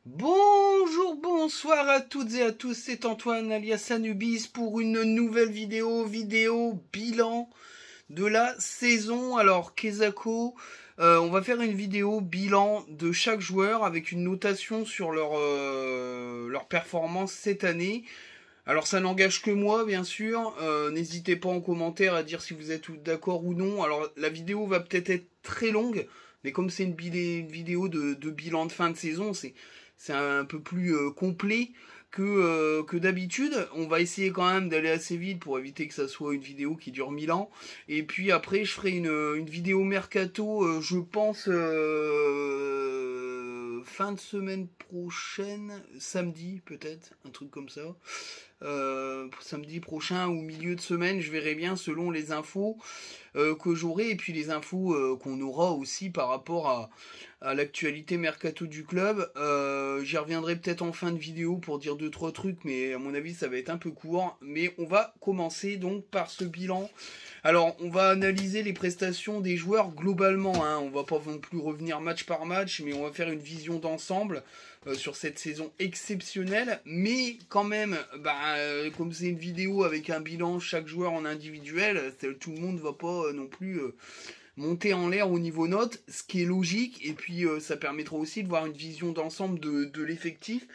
Bonjour, bonsoir à toutes et à tous, c'est Antoine alias Anubis pour une nouvelle vidéo bilan de la saison. Alors Kezako, on va faire une vidéo bilan de chaque joueur avec une notation sur leur performance cette année. Alors ça n'engage que moi bien sûr, n'hésitez pas en commentaire à dire si vous êtes d'accord ou non. Alors la vidéo va peut-être être très longue, mais comme c'est une vidéo de bilan de fin de saison, c'est un peu plus complet que d'habitude. On va essayer quand même d'aller assez vite pour éviter que ça soit une vidéo qui dure 1000 ans. Et puis après, je ferai une vidéo mercato, je pense, fin de semaine prochaine, samedi peut-être, un truc comme ça. Samedi prochain ou milieu de semaine, je verrai bien selon les infos que j'aurai et puis les infos qu'on aura aussi par rapport à l'actualité mercato du club. J'y reviendrai peut-être en fin de vidéo pour dire 2-3 trucs, mais à mon avis ça va être un peu court. Mais on va commencer donc par ce bilan. Alors on va analyser les prestations des joueurs globalement, hein. On va pas non plus revenir match par match, mais on va faire une vision d'ensemble sur cette saison exceptionnelle. Mais quand même, comme c'est une vidéo avec un bilan chaque joueur en individuel, tout le monde va pas non plus monter en l'air au niveau notes, ce qui est logique, et puis ça permettra aussi de voir une vision d'ensemble de l'effectif,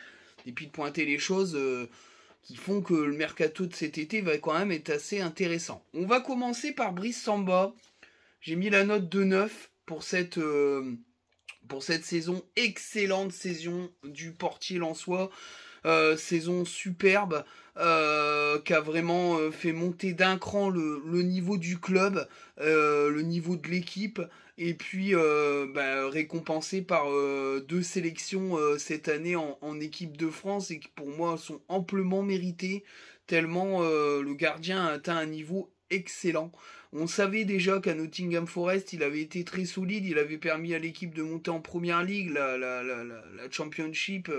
et puis de pointer les choses qui font que le mercato de cet été va quand même être assez intéressant. On va commencer par Brice Samba. J'ai mis la note de 9 pour cette saison, excellente saison du portier lensois. Saison superbe qui a vraiment fait monter d'un cran le niveau du club, le niveau de l'équipe, et puis récompensé par 2 sélections cette année en équipe de France et qui pour moi sont amplement méritées, tellement le gardien a atteint un niveau excellent. On savait déjà qu'à Nottingham Forest, il avait été très solide, il avait permis à l'équipe de monter en première ligue, la Championship.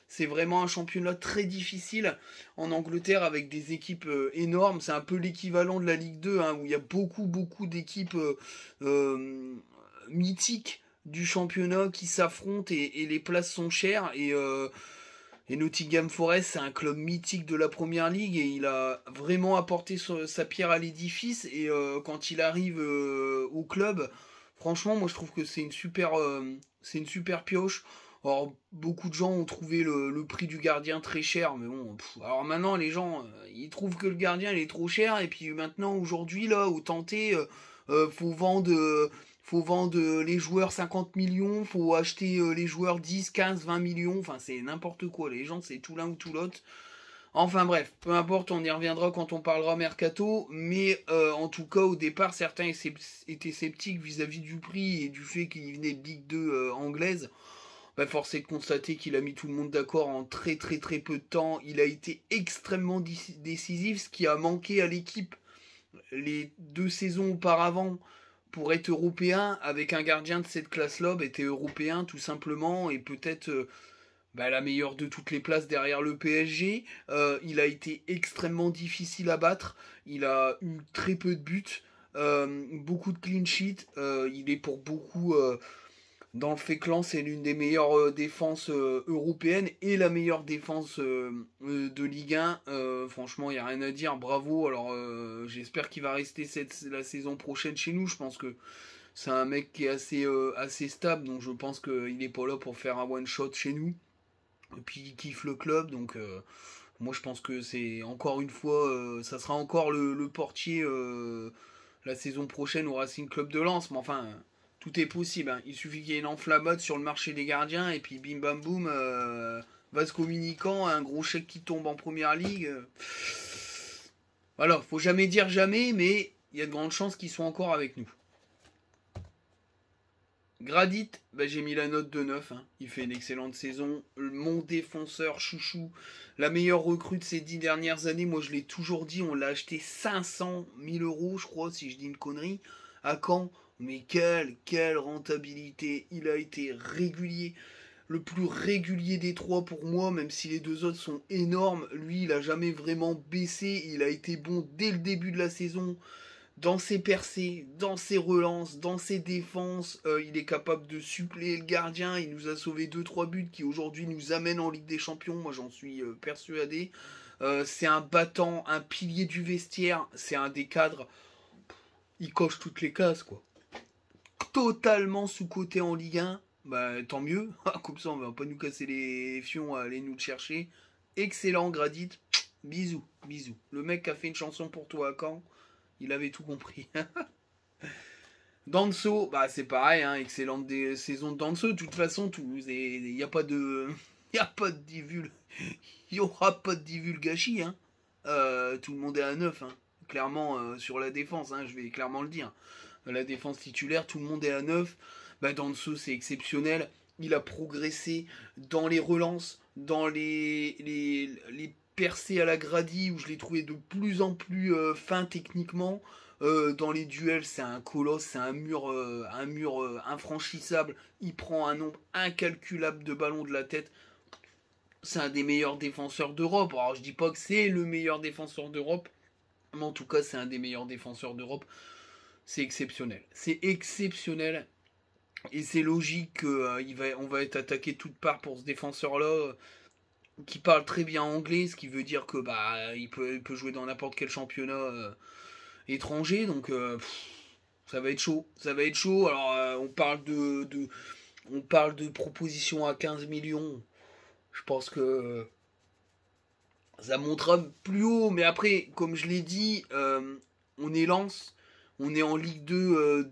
C'est vraiment un championnat très difficile en Angleterre avec des équipes énormes. C'est un peu l'équivalent de la Ligue 2, hein, où il y a beaucoup d'équipes mythiques du championnat qui s'affrontent et les places sont chères. Et Nottingham Forest, c'est un club mythique de la première ligue et il a vraiment apporté sa pierre à l'édifice. Et quand il arrive au club, franchement, moi je trouve que c'est une super pioche. Alors, beaucoup de gens ont trouvé le prix du gardien très cher, mais bon. Alors maintenant, les gens, ils trouvent que le gardien il est trop cher. Et puis maintenant, aujourd'hui, là, au tenté, faut vendre les joueurs 50 millions, faut acheter les joueurs 10, 15, 20 millions, enfin c'est n'importe quoi, les gens c'est tout l'un ou tout l'autre. Enfin bref, peu importe, on y reviendra quand on parlera mercato, mais en tout cas au départ certains étaient sceptiques vis-à-vis du prix et du fait qu'il venait de Ligue 2 anglaise. Force est de constater qu'il a mis tout le monde d'accord en très peu de temps, il a été extrêmement décisif, ce qui a manqué à l'équipe les 2 saisons auparavant pour être européen avec un gardien de cette classe-là, était européen tout simplement et peut-être la meilleure de toutes les places derrière le PSG. Il a été extrêmement difficile à battre. Il a eu très peu de buts, beaucoup de clean sheet. Il est pour beaucoup dans le Féclan, c'est l'une des meilleures défenses européennes et la meilleure défense de Ligue 1. Franchement, il n'y a rien à dire. Bravo. Alors, j'espère qu'il va rester la saison prochaine chez nous. Je pense que c'est un mec qui est assez stable. Donc, je pense qu'il n'est pas là pour faire un one-shot chez nous. Et puis, il kiffe le club. Donc, moi, je pense que c'est encore une fois, ça sera encore le portier la saison prochaine au Racing Club de Lens. Mais enfin tout est possible, hein. Il suffit qu'il y ait une enflammade sur le marché des gardiens et puis bim bam boum, vase communicant, un gros chèque qui tombe en première ligue. Voilà, faut jamais dire jamais, mais il y a de grandes chances qu'ils soient encore avec nous. Gradit, j'ai mis la note de 9, hein. Il fait une excellente saison. Mon défenseur chouchou, la meilleure recrue de ces 10 dernières années, moi je l'ai toujours dit, on l'a acheté 500 000 euros, je crois, si je dis une connerie. À Caen, mais quelle rentabilité. Il a été régulier, le plus régulier des trois pour moi, même si les 2 autres sont énormes. Lui, il a jamais vraiment baissé. Il a été bon dès le début de la saison. dans ses percées, dans ses relances, dans ses défenses. Il est capable de suppléer le gardien. Il nous a sauvé 2-3 buts qui aujourd'hui nous amènent en Ligue des Champions. Moi j'en suis persuadé. C'est un battant, un pilier du vestiaire. C'est un des cadres. Il coche toutes les cases quoi. Totalement sous-coté en Ligue 1. Bah tant mieux. Comme ça on va pas nous casser les fions à aller nous le chercher. Excellent Gradit. Bisous, bisous. Le mec qui a fait une chanson pour toi à Caen. Il avait tout compris. Danso, bah c'est pareil, hein, excellente saison de Danso. De toute façon, il n'y a pas de, il y a pas de divul, il y aura pas de divulgachis. Hein. Tout le monde est à 9, hein. Clairement sur la défense. Hein, je vais clairement le dire. La défense titulaire, tout le monde est à 9. Bah Danso, c'est exceptionnel. Il a progressé dans les relances, dans les percé à la Grady où je l'ai trouvé de plus en plus fin techniquement. Dans les duels, c'est un colosse, c'est un mur infranchissable. Il prend un nombre incalculable de ballons de la tête. C'est un des meilleurs défenseurs d'Europe. Alors je dis pas que c'est le meilleur défenseur d'Europe, mais en tout cas c'est un des meilleurs défenseurs d'Europe. C'est exceptionnel. C'est exceptionnel. Et c'est logique qu'on va être attaqué de toutes parts pour ce défenseur-là. Qui parle très bien anglais, ce qui veut dire que bah il peut jouer dans n'importe quel championnat étranger, donc ça va être chaud. Ça va être chaud. Alors on parle de propositions à 15 millions. Je pense que ça montera plus haut, mais après, comme je l'ai dit, on est Lens, on est en Ligue 2,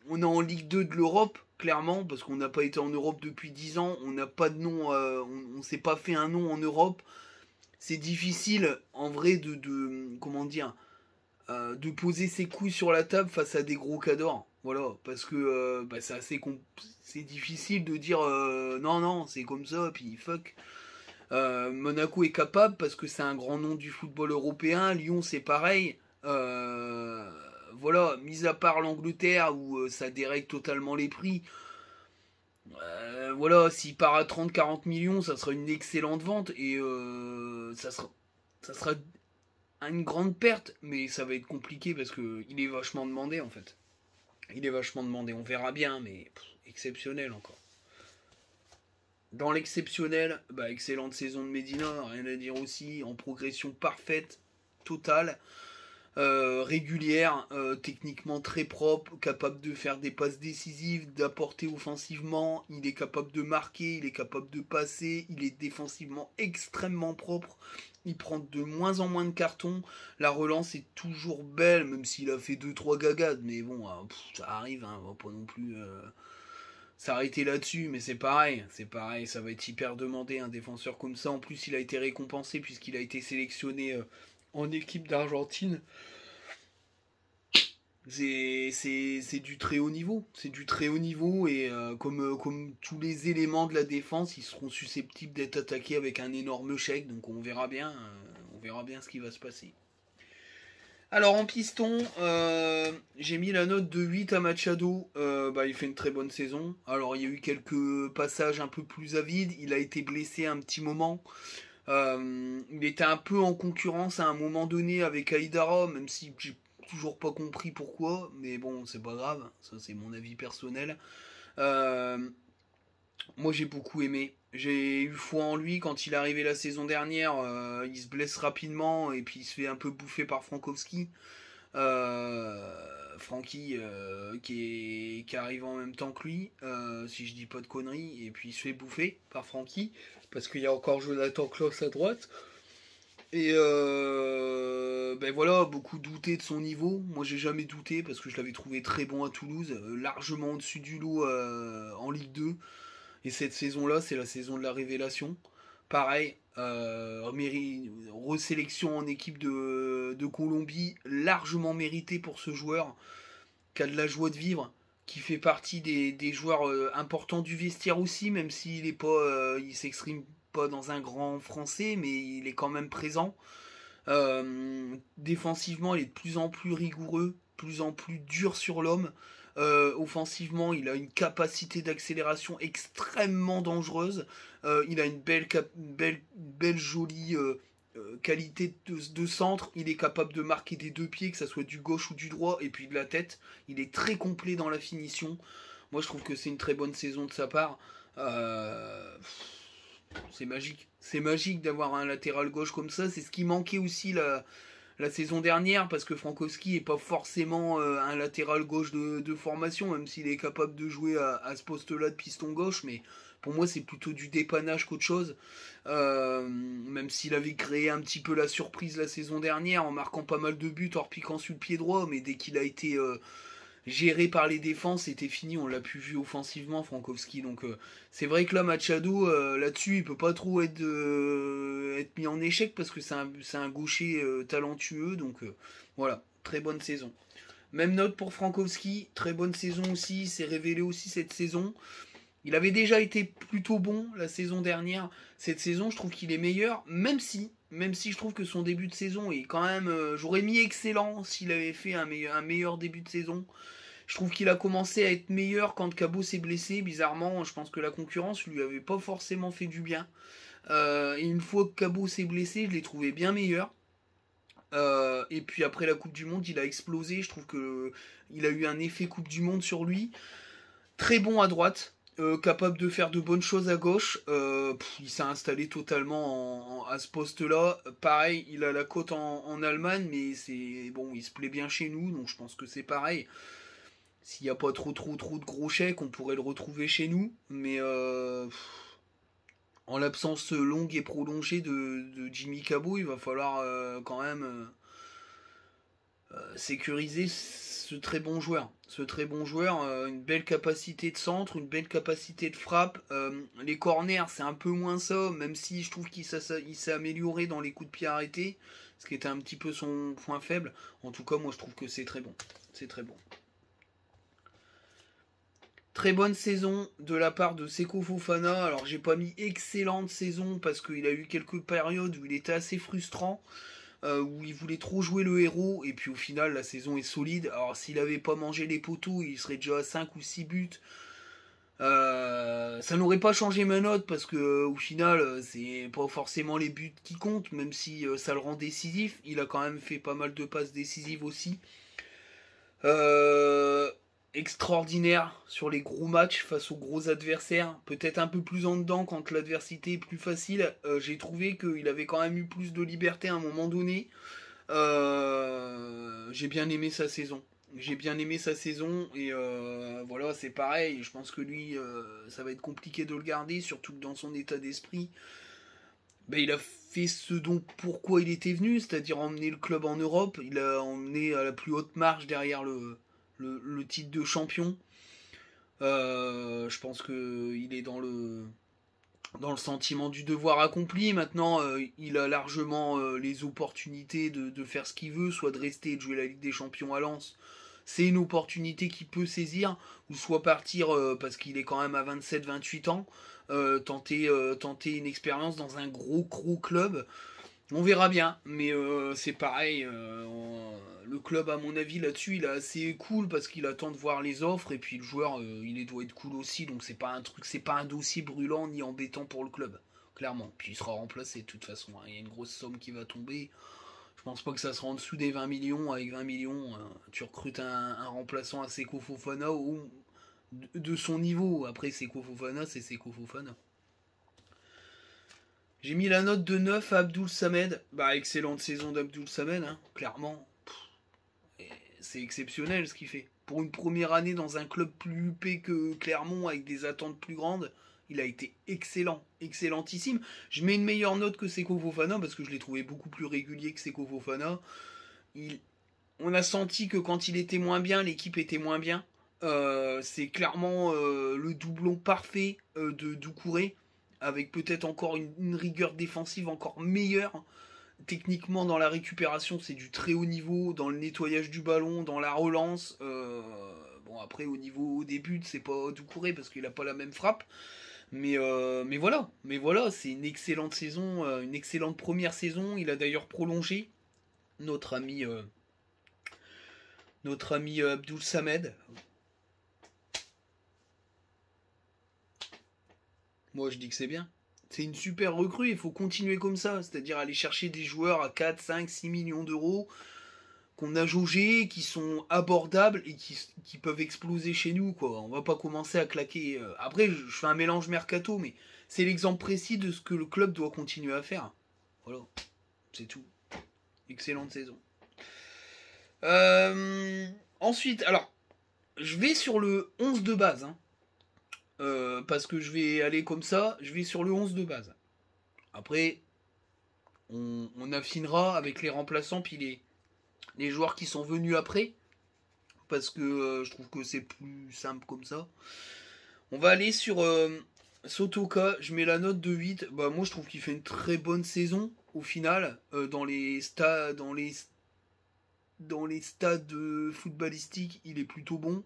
on est en Ligue 2 de l'Europe. Clairement, parce qu'on n'a pas été en Europe depuis 10 ans, on n'a pas de nom, on s'est pas fait un nom en Europe. C'est difficile, en vrai, comment dire, de poser ses couilles sur la table face à des gros cadors. Voilà, parce que bah, c'est difficile de dire non, c'est comme ça, puis fuck. Monaco est capable parce que c'est un grand nom du football européen. Lyon, c'est pareil. Voilà, mis à part l'Angleterre où ça dérègle totalement les prix. Voilà, s'il part à 30-40 millions, ça sera une excellente vente et ça sera une grande perte, mais ça va être compliqué parce que il est vachement demandé en fait. Il est vachement demandé, on verra bien, mais exceptionnel encore. Dans l'exceptionnel, bah, excellente saison de Medina, rien à dire aussi, en progression parfaite, totale. Régulière, techniquement très propre, capable de faire des passes décisives, d'apporter offensivement, il est capable de marquer, il est capable de passer, il est défensivement extrêmement propre, il prend de moins en moins de cartons, la relance est toujours belle, même s'il a fait 2-3 gagades, mais bon, ça arrive, hein, on va pas non plus s'arrêter là-dessus, mais c'est pareil, ça va être hyper demandé, un défenseur comme ça, en plus il a été récompensé puisqu'il a été sélectionné en équipe d'Argentine. C'est du très haut niveau. C'est du très haut niveau et comme tous les éléments de la défense, ils seront susceptibles d'être attaqués avec un énorme chèque. Donc on verra bien ce qui va se passer. Alors en piston, j'ai mis la note de 8 à Machado. Il fait une très bonne saison. Alors il y a eu quelques passages un peu plus avides. Il a été blessé un petit moment. Il était un peu en concurrence à un moment donné avec Aïdara, même si j'ai toujours pas compris pourquoi, mais bon, c'est pas grave, ça c'est mon avis personnel. Moi j'ai beaucoup aimé, j'ai eu foi en lui quand il est arrivé la saison dernière, il se blesse rapidement et puis il se fait un peu bouffer par Frankowski. Francky qui arrive en même temps que lui, si je dis pas de conneries, et puis il se fait bouffer par Francky, parce qu'il y a encore Jonathan Klaus à droite. Et voilà, beaucoup douté de son niveau. Moi j'ai jamais douté parce que je l'avais trouvé très bon à Toulouse, largement au-dessus du lot en Ligue 2. Et cette saison-là, c'est la saison de la révélation. Pareil, resélection en équipe de Colombie, largement méritée pour ce joueur, qui a de la joie de vivre, qui fait partie des joueurs importants du vestiaire aussi, même s'il est pas, il s'exprime pas dans un grand français, mais il est quand même présent. Défensivement, il est de plus en plus rigoureux, de plus en plus dur sur l'homme. Offensivement, il a une capacité d'accélération extrêmement dangereuse. Il a une belle jolie qualité de centre, il est capable de marquer des deux pieds, que ça soit du gauche ou du droit, et puis de la tête. Il est très complet dans la finition. Moi, je trouve que c'est une très bonne saison de sa part. C'est magique. C'est magique d'avoir un latéral gauche comme ça. C'est ce qui manquait aussi la saison dernière, parce que Frankowski n'est pas forcément un latéral gauche de formation, même s'il est capable de jouer à ce poste-là de piston gauche, mais pour moi c'est plutôt du dépannage qu'autre chose. Même s'il avait créé un petit peu la surprise la saison dernière en marquant pas mal de buts, en repiquant sur le pied droit, mais dès qu'il a été géré par les défenses, c'était fini, on l'a plus vu offensivement Frankowski. Donc c'est vrai que là Machado là-dessus il peut pas trop être mis en échec, parce que c'est un gaucher talentueux. Donc voilà, très bonne saison. Même note pour Frankowski, très bonne saison aussi, il s'est révélé aussi cette saison. Il avait déjà été plutôt bon la saison dernière. Cette saison, je trouve qu'il est meilleur, même si je trouve que son début de saison est quand même... j'aurais mis excellent s'il avait fait un meilleur début de saison. Je trouve qu'il a commencé à être meilleur quand Cabot s'est blessé. Bizarrement, je pense que la concurrence lui avait pas forcément fait du bien. Et une fois que Cabot s'est blessé, je l'ai trouvé bien meilleur. Et puis après la Coupe du Monde, il a explosé. Je trouve que il a eu un effet Coupe du Monde sur lui. Très bon à droite. Capable de faire de bonnes choses à gauche. Il s'est installé totalement à ce poste-là. Pareil, il a la cote en Allemagne, mais c'est bon, il se plaît bien chez nous, donc je pense que c'est pareil. S'il n'y a pas trop de gros chèques, on pourrait le retrouver chez nous, mais en l'absence longue et prolongée de Jimmy Cabot, il va falloir quand même sécuriser ce très bon joueur. Ce très bon joueur, une belle capacité de centre, une belle capacité de frappe. Les corners, c'est un peu moins ça, même si je trouve qu'il s'est amélioré dans les coups de pied arrêtés, ce qui était un petit peu son point faible. En tout cas, moi je trouve que c'est très bon. C'est très bon. Très bonne saison de la part de Seko Fofana. Alors j'ai pas mis excellente saison parce qu'il a eu quelques périodes où il était assez frustrant, où il voulait trop jouer le héros, et puis au final la saison est solide. Alors s'il avait pas mangé les poteaux, il serait déjà à 5 ou 6 buts. Ça n'aurait pas changé ma note, parce que au final c'est pas forcément les buts qui comptent, même si ça le rend décisif. Il a quand même fait pas mal de passes décisives aussi. Extraordinaire sur les gros matchs face aux gros adversaires, peut-être un peu plus en dedans quand l'adversité est plus facile. J'ai trouvé qu'il avait quand même eu plus de liberté à un moment donné. J'ai bien aimé sa saison. J'ai bien aimé sa saison, et voilà, c'est pareil. Je pense que lui, ça va être compliqué de le garder, surtout que dans son état d'esprit, ben, il a fait ce dont pourquoi il était venu, c'est-à-dire emmener le club en Europe. Il a emmené à la plus haute marche derrière le titre de champion. Je pense qu'il est dans le sentiment du devoir accompli. Maintenant, il a largement les opportunités de faire ce qu'il veut, soit de rester et de jouer la Ligue des Champions à Lens. C'est une opportunité qu'il peut saisir, ou soit partir parce qu'il est quand même à 27-28 ans, tenter une expérience dans un gros club. On verra bien, mais c'est pareil. Le club, à mon avis, là-dessus, il est assez cool parce qu'il attend de voir les offres, et puis le joueur, il doit être cool aussi. Donc c'est pas un dossier brûlant ni embêtant pour le club, clairement. Puis il sera remplacé de toute façon, hein. Il y a une grosse somme qui va tomber. Je pense pas que ça sera en dessous des 20 millions. Avec 20 millions, tu recrutes un remplaçant à Seko Fofana ou de son niveau. Après, Seko Fofana, c'est Seko Fofana. J'ai mis la note de 9 à Abdoul Samed. Bah, excellente saison d'Abdoul Samed, hein, clairement. C'est exceptionnel ce qu'il fait. Pour une première année dans un club plus huppé que Clermont, avec des attentes plus grandes, il a été excellent, excellentissime. Je mets une meilleure note que Seko Fofana parce que je l'ai trouvé beaucoup plus régulier que Seko Fofana. On a senti que quand il était moins bien, l'équipe était moins bien. C'est clairement le doublon parfait de Doucouré, avec peut-être encore une rigueur défensive encore meilleure. Techniquement, dans la récupération, c'est du très haut niveau, dans le nettoyage du ballon, dans la relance. Bon, après, au début, c'est pas Doucouré parce qu'il a pas la même frappe. Mais voilà, c'est une excellente saison, une excellente première saison. Il a d'ailleurs prolongé, notre ami Abdoul Samed. Moi, je dis que c'est bien. C'est une super recrue, il faut continuer comme ça, c'est-à-dire aller chercher des joueurs à 4, 5, 6 millions d'euros qu'on a jaugés, qui sont abordables et qui peuvent exploser chez nous, quoi. On va pas commencer à claquer. Après, je fais un mélange mercato, mais c'est l'exemple précis de ce que le club doit continuer à faire. Voilà, c'est tout. Excellente saison. Ensuite, alors, je vais sur le 11 de base, hein. Parce que je vais aller comme ça, je vais sur le 11 de base. Après, on affinera avec les remplaçants, puis les joueurs qui sont venus après, parce que je trouve que c'est plus simple comme ça. On va aller sur Sotoka, je mets la note de 8. Bah, moi, je trouve qu'il fait une très bonne saison, au final, dans les stades footballistiques, il est plutôt bon.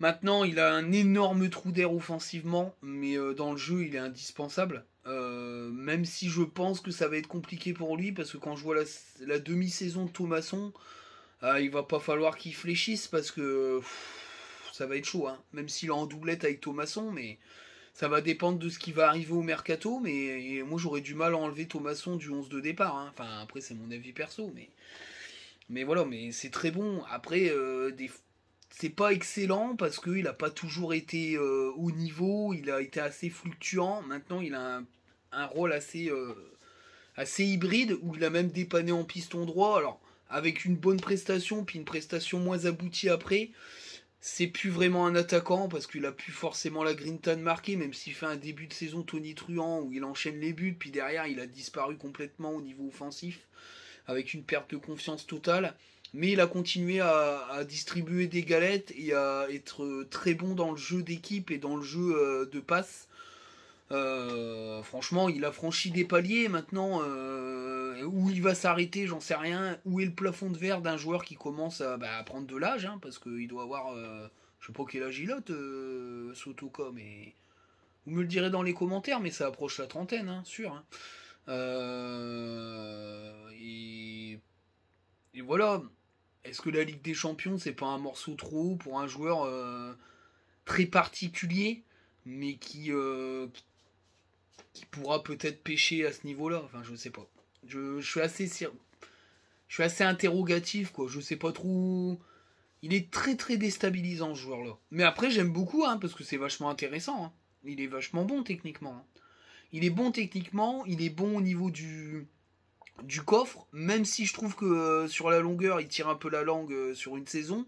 Maintenant, il a un énorme trou d'air offensivement, mais dans le jeu, il est indispensable. Même si je pense que ça va être compliqué pour lui, parce que quand je vois la demi-saison de Thomasson, il va pas falloir qu'il fléchisse, parce que ça va être chaud, hein. Même s'il est en doublette avec Thomasson, mais ça va dépendre de ce qui va arriver au mercato. Mais moi, j'aurais du mal à enlever Thomasson du 11 de départ, hein. Enfin, après, c'est mon avis perso, mais voilà, mais c'est très bon. Après, c'est pas excellent parce qu'il n'a pas toujours été au niveau, il a été assez fluctuant. Maintenant, il a un rôle assez hybride où il a même dépanné en piston droit. Alors, avec une bonne prestation, puis une prestation moins aboutie après, c'est plus vraiment un attaquant parce qu'il a plus forcément la grinta de marquer, même s'il fait un début de saison tonitruant où il enchaîne les buts, puis derrière il a disparu complètement au niveau offensif avec une perte de confiance totale. Mais il a continué à distribuer des galettes et à être très bon dans le jeu d'équipe et dans le jeu de passe. Franchement, il a franchi des paliers maintenant. Où il va s'arrêter, j'en sais rien. Où est le plafond de verre d'un joueur qui commence à prendre de l'âge, hein, parce qu'il doit avoir, je sais pas quel âge il a, Sotoka, mais vous me le direz dans les commentaires, mais ça approche la trentaine, hein, sûr. Hein. Et voilà. Est-ce que la Ligue des Champions, c'est pas un morceau trop haut pour un joueur très particulier, mais qui pourra peut-être pêcher à ce niveau-là? Enfin, je sais pas. Je suis assez interrogatif, quoi. Je sais pas trop. Il est très très déstabilisant, ce joueur-là. Mais après, j'aime beaucoup, hein, parce que c'est vachement intéressant. Hein. Il est vachement bon techniquement. Hein. Il est bon techniquement, il est bon au niveau du coffre, même si je trouve que sur la longueur, il tire un peu la langue sur une saison.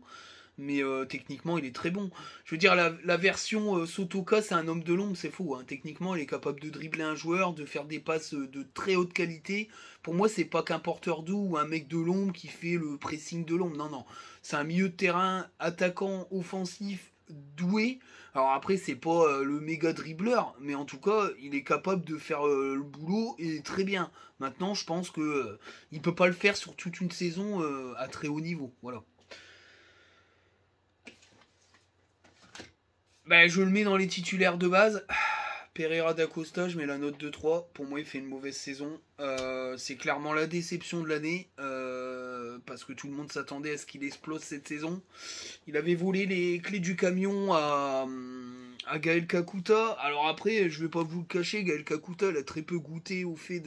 Mais techniquement, il est très bon. Je veux dire, la version Sotoka, c'est un homme de l'ombre, c'est faux. Hein. Techniquement, il est capable de dribbler un joueur, de faire des passes de très haute qualité. Pour moi, c'est pas qu'un porteur d'eau ou un mec de l'ombre qui fait le pressing de l'ombre. Non, non. C'est un milieu de terrain attaquant, offensif, doué. Alors après, c'est pas le méga dribbleur, mais en tout cas, il est capable de faire le boulot et très bien. Maintenant, je pense que il peut pas le faire sur toute une saison à très haut niveau. Voilà. Ben, je le mets dans les titulaires de base. Pereira da Costa, je mets la note de 3. Pour moi, il fait une mauvaise saison. C'est clairement la déception de l'année. Parce que tout le monde s'attendait à ce qu'il explose cette saison. Il avait volé les clés du camion à Gaël Kakuta. Alors après, je vais pas vous le cacher, Gaël Kakuta, il a très peu goûté au fait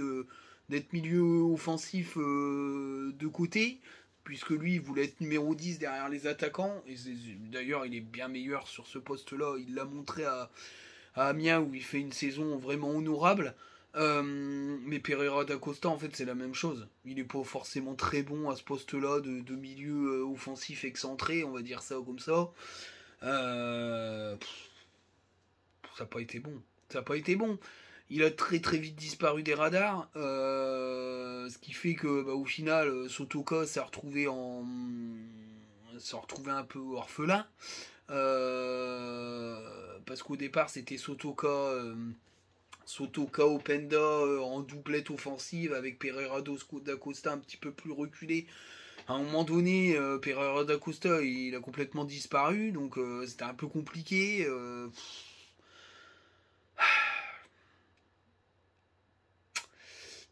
d'être milieu offensif de côté, puisque lui, il voulait être numéro 10 derrière les attaquants. Et d'ailleurs, il est bien meilleur sur ce poste-là. Il l'a montré à Amiens, où il fait une saison vraiment honorable. Mais Pereira da Costa, en fait, c'est la même chose. Il n'est pas forcément très bon à ce poste-là de milieu offensif excentré, on va dire ça comme ça. Ça n'a pas été bon. Ça n'a pas été bon. Il a très très vite disparu des radars, ce qui fait que au final, Sotoka s'est retrouvé un peu orphelin. Parce qu'au départ, c'était Sotoka Openda en doublette offensive avec Pereira da Costa un petit peu plus reculé. À un moment donné, Pereira da Costa il a complètement disparu, donc c'était un peu compliqué.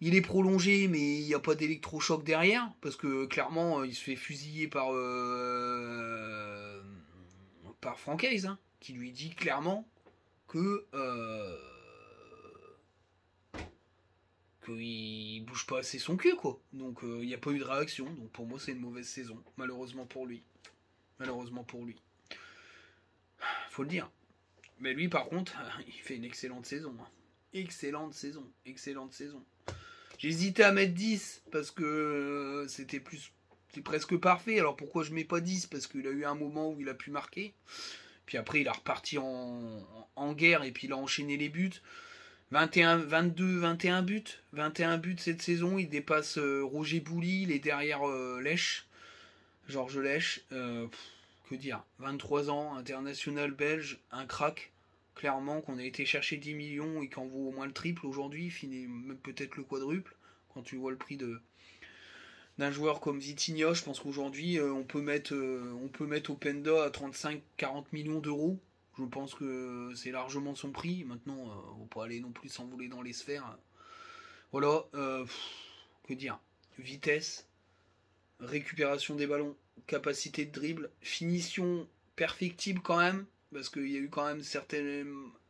Il est prolongé, mais il n'y a pas d'électrochoc derrière, parce que clairement, il se fait fusiller par Francaise, hein, qui lui dit clairement que qu'il bouge pas assez son cul, quoi. Donc il n'y a pas eu de réaction. Donc pour moi, c'est une mauvaise saison, malheureusement pour lui. Malheureusement pour lui. Faut le dire. Mais lui, par contre, il fait une excellente saison. Excellente saison. Excellente saison. J'hésitais à mettre 10 parce que c'était presque parfait. Alors pourquoi je mets pas 10? Parce qu'il a eu un moment où il a pu marquer. Puis après, il a reparti en guerre et puis il a enchaîné les buts. 21, 22, 21 buts. 21 buts cette saison. Il dépasse Roger Bouli. Il est derrière Lèche. Georges Lèche. Que dire? 23 ans, international belge, un crack. Clairement, qu'on a été chercher 10 millions et qu'en vaut au moins le triple aujourd'hui. Finit même peut-être le quadruple. Quand tu vois le prix d'un joueur comme Vitinha, je pense qu'aujourd'hui on peut mettre Openda à 35-40 millions d'euros. Je pense que c'est largement son prix. Maintenant, on ne va pas aller non plus s'envoler dans les sphères. Voilà, que dire? Vitesse, récupération des ballons, capacité de dribble, finition perfectible quand même, parce qu'il y a eu quand même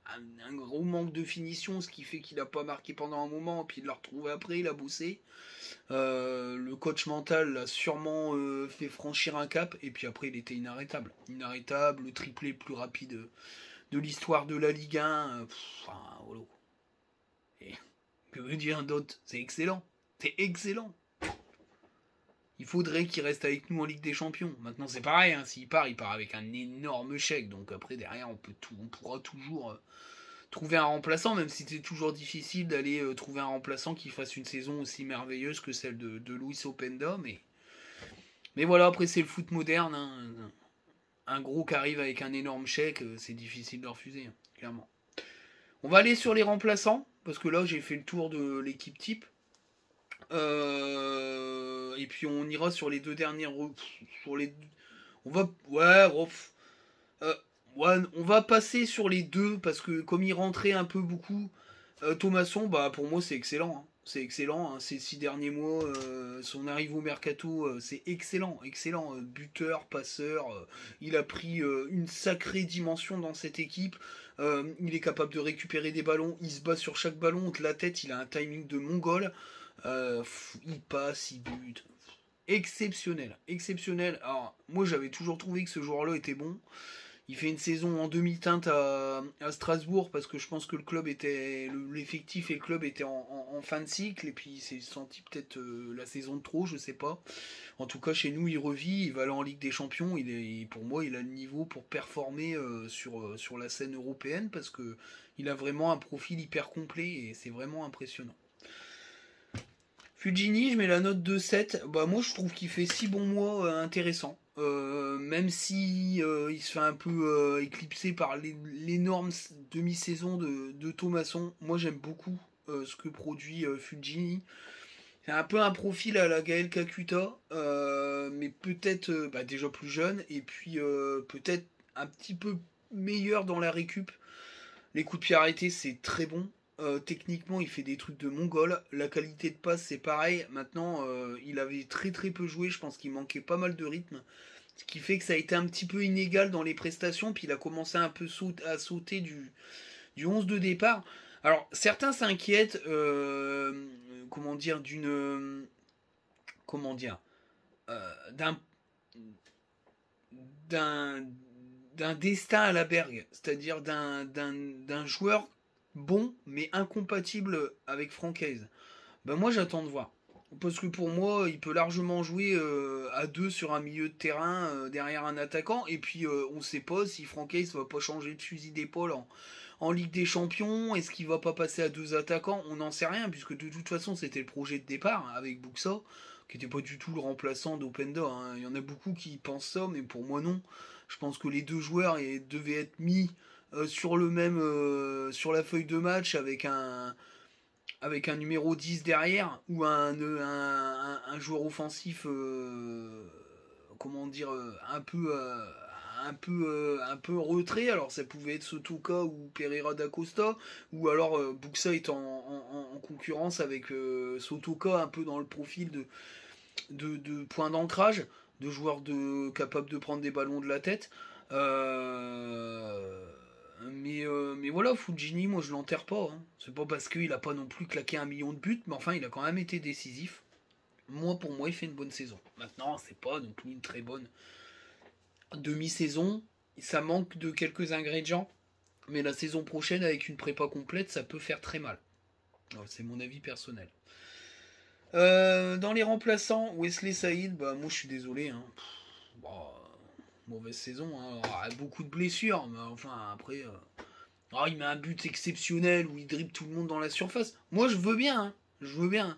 un gros manque de finition, ce qui fait qu'il n'a pas marqué pendant un moment, puis il l'a retrouvé après, il a bossé. Le coach mental l'a sûrement fait franchir un cap, et puis après il était inarrêtable. Inarrêtable, le triplé le plus rapide de l'histoire de la Ligue 1. Voilà. Et que veut dire d'autre? C'est excellent. C'est excellent. Il faudrait qu'il reste avec nous en Ligue des Champions. Maintenant c'est pareil, s'il part, il part avec un énorme chèque. Donc après derrière on pourra toujours trouver un remplaçant, même si c'est toujours difficile d'aller trouver un remplaçant qui fasse une saison aussi merveilleuse que celle de Luis Openda. Mais voilà, après c'est le foot moderne. Un gros qui arrive avec un énorme chèque, c'est difficile de refuser, clairement. On va aller sur les remplaçants, parce que là j'ai fait le tour de l'équipe type. Et puis on ira sur les deux dernières. On va. Ouais, on va passer sur les deux parce que comme il rentrait un peu beaucoup, Thomasson, bah pour moi c'est excellent. C'est excellent. Ces 6 derniers mois, son arrivée au mercato, c'est excellent, excellent. Buteur, passeur, il a pris une sacrée dimension dans cette équipe. Il est capable de récupérer des ballons. Il se bat sur chaque ballon de la tête. Il a un timing de mongol. Il passe, il bute. Exceptionnel, exceptionnel. Alors, moi j'avais toujours trouvé que ce joueur-là était bon. Il fait une saison en demi-teinte à Strasbourg parce que je pense que l'effectif et le club étaient en fin de cycle et puis il s'est senti peut-être la saison de trop, je sais pas. En tout cas, chez nous, il revit, il va aller en Ligue des Champions. Pour moi, il a le niveau pour performer sur la scène européenne parce que il a vraiment un profil hyper complet et c'est vraiment impressionnant. Fujini, je mets la note de 7. Bah moi je trouve qu'il fait 6 bons mois intéressants. Même si il se fait un peu éclipser par l'énorme demi-saison de Thomasson. Moi j'aime beaucoup ce que produit Fujini. C'est un peu un profil à la Gaël Kakuta, mais peut-être déjà plus jeune et puis peut-être un petit peu meilleur dans la récup. Les coups de pied arrêtés c'est très bon. Techniquement, il fait des trucs de mongol. La qualité de passe, c'est pareil. Maintenant, il avait très très peu joué. Je pense qu'il manquait pas mal de rythme. Ce qui fait que ça a été un petit peu inégal dans les prestations. Puis il a commencé un peu à sauter du 11 de départ. Alors, certains s'inquiètent, comment dire, d'un destin à la Berg. C'est-à-dire d'un joueur bon mais incompatible avec Francaise. Ben moi j'attends de voir. Parce que pour moi, il peut largement jouer à deux sur un milieu de terrain derrière un attaquant. Et puis on sait pas si Francaise va pas changer de fusil d'épaule en Ligue des Champions. Est-ce qu'il va pas passer à deux attaquants? On n'en sait rien, puisque de toute façon c'était le projet de départ avec Buxa, qui n'était pas du tout le remplaçant d'Openda. Il y en a beaucoup qui pensent ça, mais pour moi non. Je pense que les deux joueurs devaient être mis sur la feuille de match avec un numéro 10 derrière ou un joueur offensif comment dire un peu retrait. Alors ça pouvait être Sotoka ou Pereira da Costa, ou alors Buxa est en concurrence avec Sotoka, un peu dans le profil de point d'ancrage, de joueurs capables de prendre des ballons de la tête. Mais voilà, Fujini, moi je l'enterre pas. Hein. C'est pas parce qu'il a pas non plus claqué 1 million de buts, mais enfin il a quand même été décisif. Moi, pour moi, il fait une bonne saison. Maintenant, c'est pas non plus une très bonne demi-saison. Ça manque de quelques ingrédients. Mais la saison prochaine, avec une prépa complète, ça peut faire très mal. C'est mon avis personnel. Dans les remplaçants, Wesley Saïd, bah moi je suis désolé. Hein. Mauvaise saison. Hein. Alors, beaucoup de blessures, mais enfin après, il met un but exceptionnel où il dribble tout le monde dans la surface. Moi je veux bien. Hein. Je veux bien.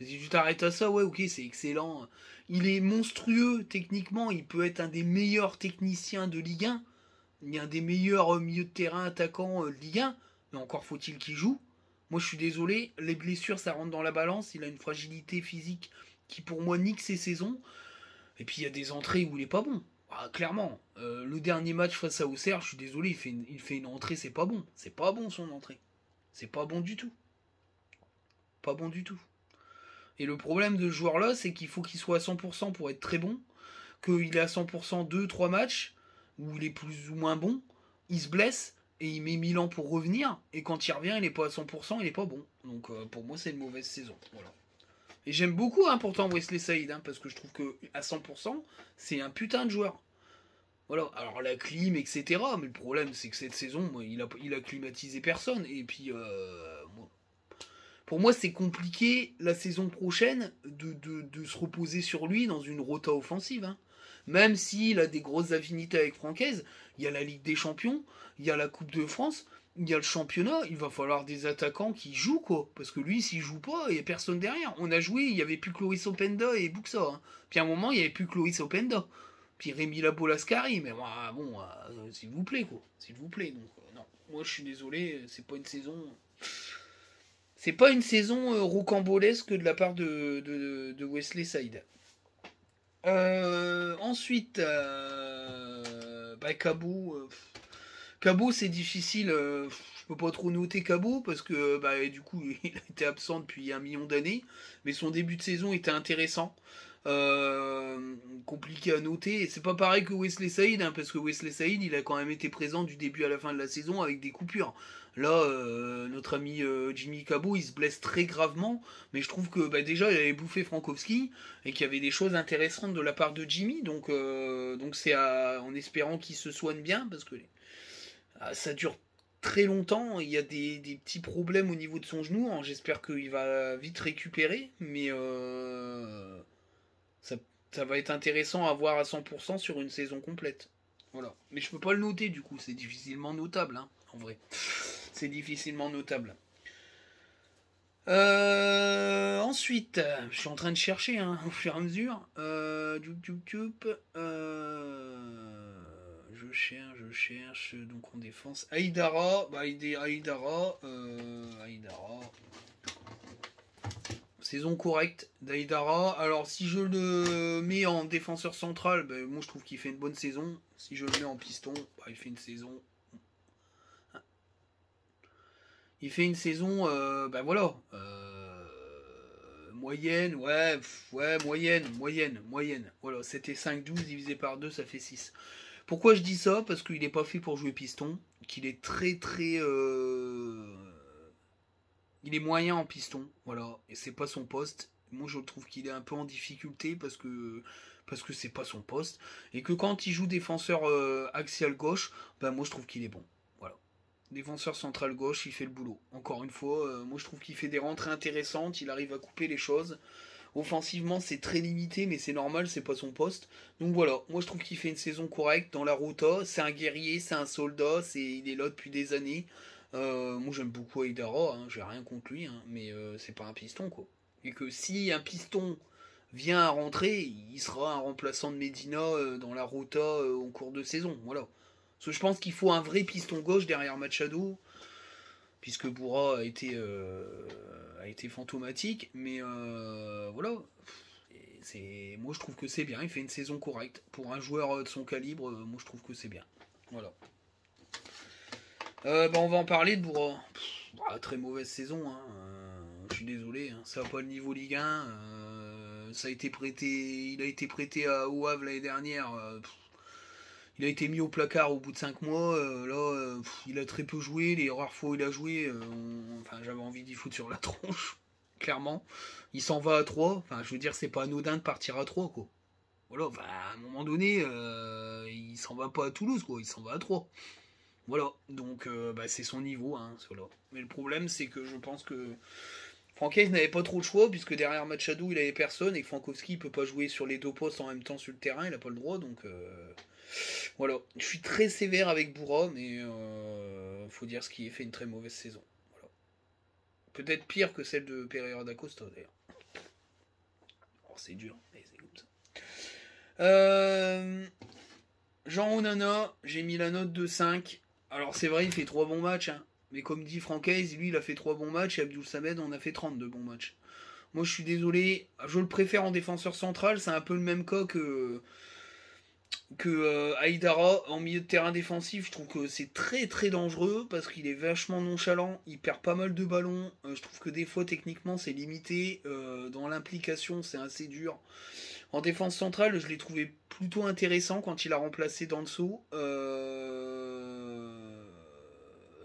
Si tu t'arrêtes à ça, ouais, ok, c'est excellent. Il est monstrueux techniquement. Il peut être un des meilleurs techniciens de Ligue 1. Il est un des meilleurs milieux de terrain attaquants de Ligue 1. Mais encore faut-il qu'il joue. Moi, je suis désolé. Les blessures, ça rentre dans la balance. Il a une fragilité physique qui, pour moi, nique ses saisons. Et puis, il y a des entrées où il est pas bon. Clairement. Le dernier match face à Auxerre, je suis désolé, il fait une entrée, c'est pas bon. C'est pas bon son entrée. C'est pas bon du tout. Pas bon du tout. Et le problème de ce joueur-là, c'est qu'il faut qu'il soit à 100% pour être très bon, qu'il est à 100% 2-3 matchs, où il est plus ou moins bon, il se blesse, et il met 1000 ans pour revenir, et quand il revient, il n'est pas à 100%, il n'est pas bon. Donc pour moi, c'est une mauvaise saison. Voilà. Et j'aime beaucoup pourtant Wesley Saïd, parce que je trouve que à 100%, c'est un putain de joueur. Voilà, alors la clim, etc. Mais le problème, c'est que cette saison, moi, il a climatisé personne. Et puis, pour moi, c'est compliqué la saison prochaine de se reposer sur lui dans une rota offensive. Hein. Même s'il a des grosses affinités avec Francaise, il y a la Ligue des Champions, il y a la Coupe de France, il y a le championnat, il va falloir des attaquants qui jouent, quoi. Parce que lui, s'il joue pas, il n'y a personne derrière. On a joué, il n'y avait plus Cloris Openda et Buxa. Hein. Puis à un moment, il n'y avait plus Cloris Openda. Puis Rémi Labolascari, mais bon, s'il vous plaît, quoi. S'il vous plaît. Donc, non, moi je suis désolé, c'est pas une saison. C'est pas une saison rocambolesque de la part de Wesley Saïd. Ensuite, Cabot. Cabot, c'est difficile. Je peux pas trop noter Cabot parce que du coup, il a été absent depuis 1 million d'années. Mais son début de saison était intéressant. Compliqué à noter. Et c'est pas pareil que Wesley Saïd, parce que Wesley Saïd, il a quand même été présent du début à la fin de la saison avec des coupures. Là, notre ami Jimmy Cabot, il se blesse très gravement, mais je trouve que déjà, il avait bouffé Frankowski et qu'il y avait des choses intéressantes de la part de Jimmy, donc c'est en espérant qu'il se soigne bien, parce que ça dure très longtemps, il y a des petits problèmes au niveau de son genou, hein. J'espère qu'il va vite récupérer, mais ça va être intéressant à voir à 100% sur une saison complète. Voilà. Mais je peux pas le noter du coup, c'est difficilement notable, hein, en vrai. C'est difficilement notable. Ensuite, je suis en train de chercher au fur et à mesure. Je cherche. Donc en défense. Aïdara. Aïdara. Saison correcte d'Aïdara. Alors si je le mets en défenseur central, moi je trouve qu'il fait une bonne saison. Si je le mets en piston, il fait une saison. Il fait une saison, voilà. Moyenne, moyenne. Voilà, c'était 5-12 divisé par 2, ça fait 6. Pourquoi je dis ça? Parce qu'il n'est pas fait pour jouer piston. Qu'il est très très... Il est moyen en piston, voilà. Et c'est pas son poste. Moi je trouve qu'il est un peu en difficulté parce que c'est pas son poste. Et que quand il joue défenseur axial gauche, moi je trouve qu'il est bon. Défenseur central gauche, il fait le boulot. Encore une fois, moi je trouve qu'il fait des rentrées intéressantes, il arrive à couper les choses. Offensivement, c'est très limité, mais c'est normal, c'est pas son poste. Donc voilà, moi je trouve qu'il fait une saison correcte dans la rota. C'est un guerrier, c'est un soldat, il est là depuis des années. Moi j'aime beaucoup Aïdara, j'ai rien contre lui, mais c'est pas un piston, quoi. Et que si un piston vient à rentrer, il sera un remplaçant de Medina dans la rota en cours de saison. Voilà. Parce que je pense qu'il faut un vrai piston gauche derrière Machado, puisque Bourra a été fantomatique, mais voilà. Moi je trouve que c'est bien, il fait une saison correcte. Pour un joueur de son calibre, moi je trouve que c'est bien. Voilà. On va en parler de Bourra. Très mauvaise saison, je suis désolé, ça n'a pas le niveau Ligue 1. Il a été prêté au Havre l'année dernière. Il a été mis au placard au bout de 5 mois. Là, il a très peu joué. Les rares fois où il a joué, enfin, j'avais envie d'y foutre sur la tronche, clairement. Il s'en va à 3. Enfin, je veux dire, c'est pas anodin de partir à 3, quoi. Voilà, enfin, à un moment donné, il s'en va pas à Toulouse, quoi. Il s'en va à 3. Voilà, donc c'est son niveau, hein, voilà. Mais le problème, c'est que je pense que Francaise n'avait pas trop le choix, puisque derrière Machado, il avait personne, et que Frankowski, il peut pas jouer sur les deux postes en même temps sur le terrain, il a pas le droit, donc voilà. Je suis très sévère avec Boura, mais faut dire ce qui est fait une très mauvaise saison. Voilà. Peut-être pire que celle de Pereira da Costa, d'ailleurs. Oh, c'est dur, mais c'est comme ça. Jean Onana, j'ai mis la note de 5. Alors c'est vrai, il fait 3 bons matchs, hein. Mais comme dit Francaise, lui il a fait 3 bons matchs et Abdul Samed en a fait 32 bons matchs. Moi je suis désolé, je le préfère en défenseur central, c'est un peu le même cas que Aïdara en milieu de terrain défensif. Je trouve que c'est très très dangereux parce qu'il est vachement nonchalant, il perd pas mal de ballons. Je trouve que des fois techniquement c'est limité, dans l'implication c'est assez dur. En défense centrale, je l'ai trouvé plutôt intéressant quand il a remplacé Danso.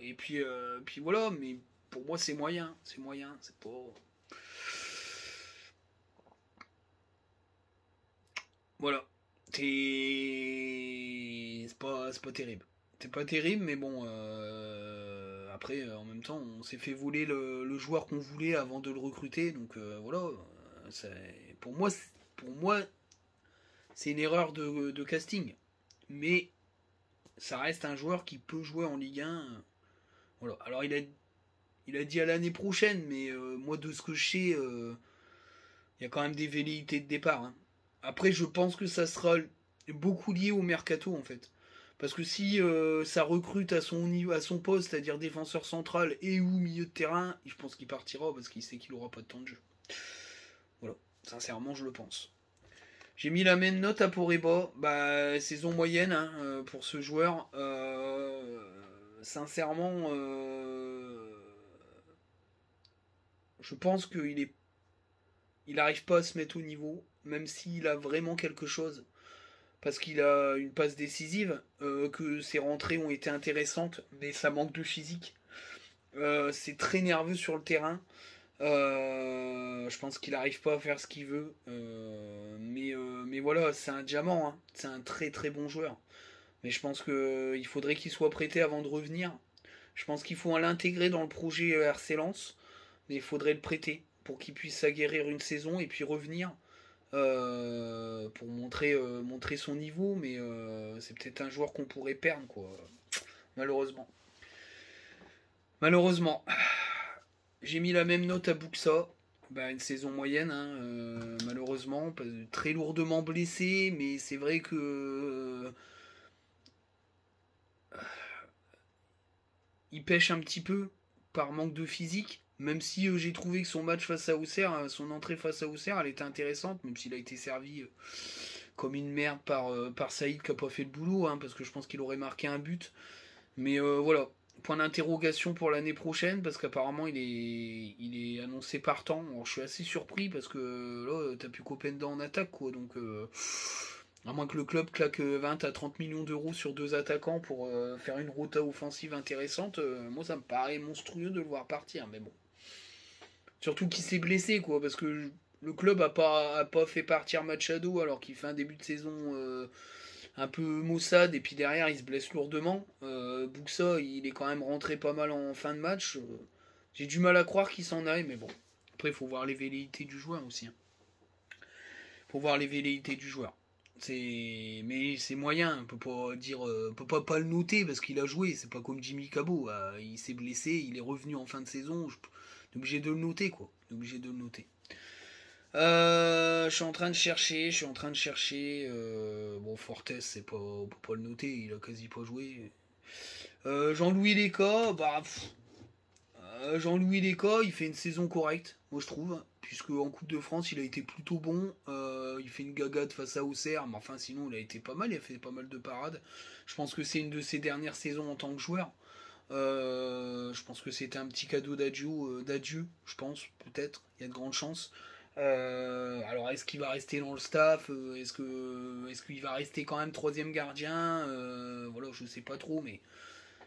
Et puis voilà, mais pour moi c'est moyen, c'est pas. Voilà, c'est pas terrible. C'est pas terrible, mais bon. Après, en même temps, on s'est fait voler le joueur qu'on voulait avant de le recruter, donc voilà. Pour moi, c'est une erreur de casting. Mais ça reste un joueur qui peut jouer en Ligue 1. Voilà. Alors il a dit à l'année prochaine, mais moi de ce que je sais, il y a quand même des velléités de départ, hein. Après, je pense que ça sera beaucoup lié au mercato en fait. Parce que si ça recrute à son niveau, à son poste, c'est-à-dire défenseur central et ou milieu de terrain, je pense qu'il partira parce qu'il sait qu'il aura pas de temps de jeu. Voilà, sincèrement, je le pense. J'ai mis la même note à Poreba, saison moyenne, hein, pour ce joueur. Sincèrement, je pense il n'arrive pas à se mettre au niveau, même s'il a vraiment quelque chose, parce qu'il a une passe décisive, que ses rentrées ont été intéressantes, mais ça manque de physique. C'est très nerveux sur le terrain. Je pense qu'il n'arrive pas à faire ce qu'il veut. Mais voilà, c'est un diamant, hein. C'est un très très bon joueur. Mais je pense qu'il faudrait qu'il soit prêté avant de revenir. Je pense qu'il faut l'intégrer dans le projet RC Lens, mais il faudrait le prêter pour qu'il puisse s'aguerrir une saison et puis revenir, pour montrer son niveau. Mais c'est peut-être un joueur qu'on pourrait perdre, quoi. Malheureusement. Malheureusement. J'ai mis la même note à Buxa. Une saison moyenne, hein, malheureusement. Très lourdement blessé, mais c'est vrai que il pêche un petit peu par manque de physique. Même si j'ai trouvé que son match face à Auxerre, son entrée face à Auxerre, elle était intéressante, même s'il a été servi comme une merde par Saïd qui n'a pas fait le boulot, hein, parce que je pense qu'il aurait marqué un but. Mais voilà, point d'interrogation pour l'année prochaine, parce qu'apparemment il est annoncé partant. Alors, je suis assez surpris parce que là, t'as plus Copenda en attaque, quoi. Donc, à moins que le club claque 20 à 30 millions d'euros sur 2 attaquants pour faire une rota offensive intéressante, moi ça me paraît monstrueux de le voir partir, mais bon. Surtout qu'il s'est blessé, quoi, parce que le club a pas fait partir Machado alors qu'il fait un début de saison un peu maussade et puis derrière il se blesse lourdement. Buxa, il est quand même rentré pas mal en fin de match. J'ai du mal à croire qu'il s'en aille, mais bon. Après, il faut voir les velléités du joueur aussi, hein. Faut voir les velléités du joueur. Mais c'est moyen, on peut pas dire, on peut pas le noter parce qu'il a joué. C'est pas comme Jimmy Cabot, il s'est blessé, il est revenu en fin de saison. On est obligé de le noter, quoi. On est obligé de le noter. Je suis en train de chercher. Bon, Fortes, on peut pas le noter, il a quasi pas joué. Jean-Louis Léca, Jean-Louis Léca, il fait une saison correcte, moi je trouve, puisque en Coupe de France il a été plutôt bon. Il fait une gagade face à Auxerre, mais enfin sinon il a été pas mal, il a fait pas mal de parades. Je pense que c'est une de ses dernières saisons en tant que joueur. Je pense que c'était un petit cadeau d'adieu, je pense, peut-être, il y a de grandes chances. Alors est-ce qu'il va rester dans le staff, est-ce qu'il va rester quand même troisième gardien, voilà, je sais pas trop, mais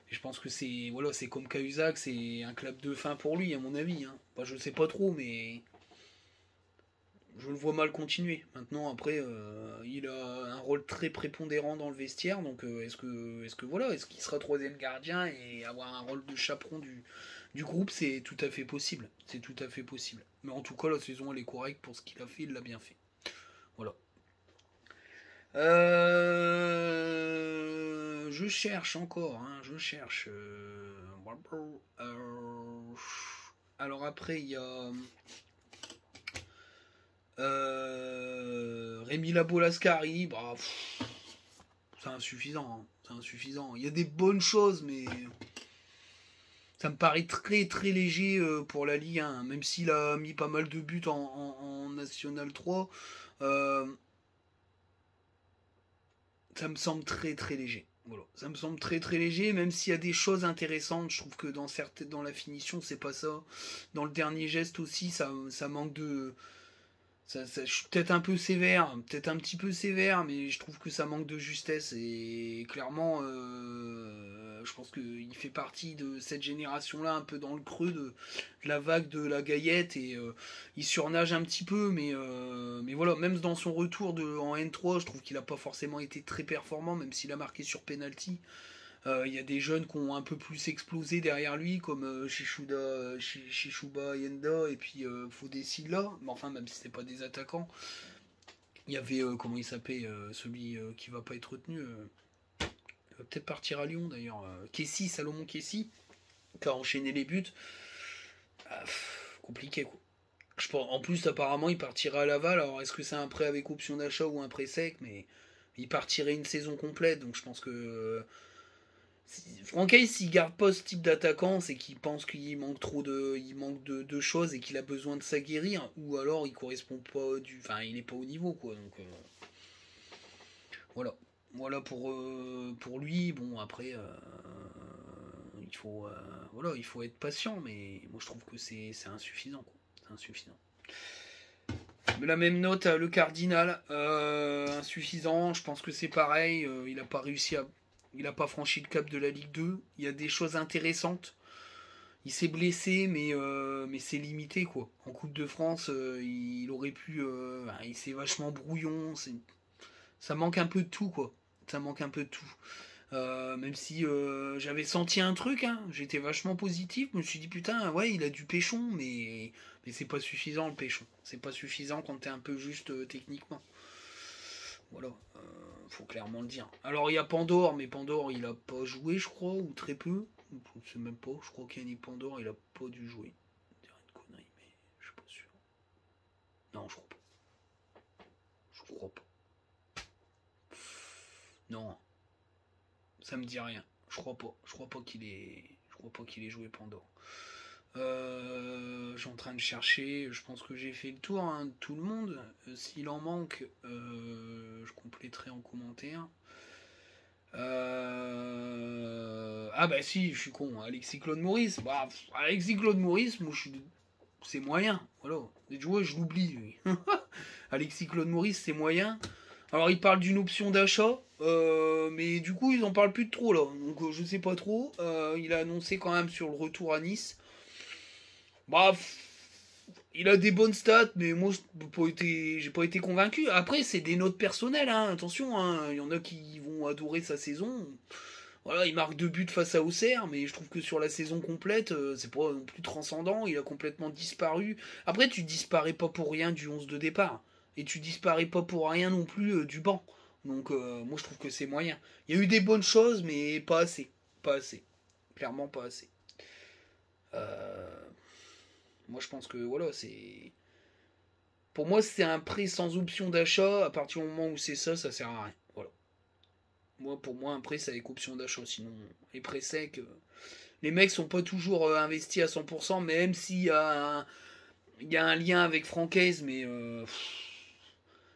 je pense que c'est comme Cahuzac, c'est un clap de fin pour lui à mon avis, hein. Enfin, je sais pas trop, mais je le vois mal continuer. Maintenant, après, il a un rôle très prépondérant dans le vestiaire, donc est-ce qu'il sera troisième gardien et avoir un rôle de chaperon du groupe, c'est tout à fait possible. C'est tout à fait possible. Mais en tout cas, la saison, elle est correcte pour ce qu'il a fait, il l'a bien fait. Voilà. Je cherche encore, hein, je cherche. Alors après, il y a Rémi Labo-Lascari, bah, c'est insuffisant, hein, c'est insuffisant. Il y a des bonnes choses, mais ça me paraît très très léger pour la Ligue 1, hein, même s'il a mis pas mal de buts en National 3. Euh, Ça me semble très très léger. Voilà. Ça me semble très très léger, même s'il y a des choses intéressantes. Je trouve que dans la finition, c'est pas ça. Dans le dernier geste aussi, ça manque de. Je suis peut-être un peu sévère, peut-être un petit peu sévère, mais je trouve que ça manque de justesse. Et clairement, je pense qu'il fait partie de cette génération-là, un peu dans le creux de la vague de la Gaillette. Et il surnage un petit peu, mais voilà, même dans son retour en N3, je trouve qu'il n'a pas forcément été très performant, même s'il a marqué sur penalty. Il y a des jeunes qui ont un peu plus explosé derrière lui, comme Shishuba Yenda et puis Fodesila. Mais enfin, même si c'est pas des attaquants. Il y avait, comment il s'appelait, celui qui va pas être retenu. Il va peut-être partir à Lyon d'ailleurs. Salomon Kessi, qui a enchaîné les buts. Compliqué quoi. En plus, apparemment, il partira à Laval. Alors, est-ce que c'est un prêt avec option d'achat ou un prêt sec? Mais il partirait une saison complète. Donc, je pense que Francaise, s'il garde pas ce type d'attaquant, c'est qu'il pense qu'il manque de choses et qu'il a besoin de s'aguerrir, ou alors il correspond pas enfin, il est pas au niveau quoi. Donc voilà pour lui. Bon après, il faut être patient, mais moi je trouve que c'est insuffisant quoi. C'est insuffisant. Mais la même note, le Cardinal, insuffisant. Je pense que c'est pareil. Il n'a pas franchi le cap de la Ligue 2. Il y a des choses intéressantes. Il s'est blessé, mais c'est limité quoi. En Coupe de France, il aurait pu. Il s'est vachement brouillon. Ça manque un peu de tout quoi. Ça manque un peu de tout. Même si j'avais senti un truc, hein, j'étais vachement positif. Je me suis dit putain, ouais, il a du péchon, mais c'est pas suffisant le péchon. C'est pas suffisant quand t'es un peu juste techniquement. Voilà, faut clairement le dire. Alors il y a Pandore, mais Pandore il a pas joué, je crois, ou très peu. Je sais même pas, je crois qu'Yannick Pandore il a pas dû jouer. Je dirais une connerie, mais je suis pas sûr. Non, je crois pas. Je crois pas. Non, ça me dit rien. Je crois pas. Je crois pas qu'il ait joué Pandore. Je suis en train de chercher. Je pense que j'ai fait le tour hein, de tout le monde. S'il en manque, je compléterai en commentaire. Ah bah si, je suis con. Alexis Claude Maurice. Bah, Alexis Claude Maurice, moi c'est moyen. Voilà. Et tu vois, je l'oublie. Alexis Claude Maurice, c'est moyen. Alors il parle d'une option d'achat, mais du coup ils en parlent plus de trop là, donc je sais pas trop. Il a annoncé quand même sur le retour à Nice. Bah, il a des bonnes stats, mais moi j'ai pas été convaincu. Après c'est des notes personnelles, hein, attention, hein. Il y en a qui vont adorer sa saison. Voilà, il marque 2 buts face à Auxerre, mais je trouve que sur la saison complète, c'est pas non plus transcendant. Il a complètement disparu. Après tu disparais pas pour rien du 11 de départ. Et tu disparais pas pour rien non plus du banc. Donc moi je trouve que c'est moyen. Il y a eu des bonnes choses, mais pas assez. Pas assez. Clairement pas assez. Moi je pense que voilà, c'est. Pour moi c'est un prêt sans option d'achat. À partir du moment où c'est ça, ça sert à rien. Voilà. Pour moi un prêt c'est avec option d'achat. Sinon les prêts secs. Les mecs sont pas toujours investis à 100%, même s'il y a un lien avec Francaise, mais.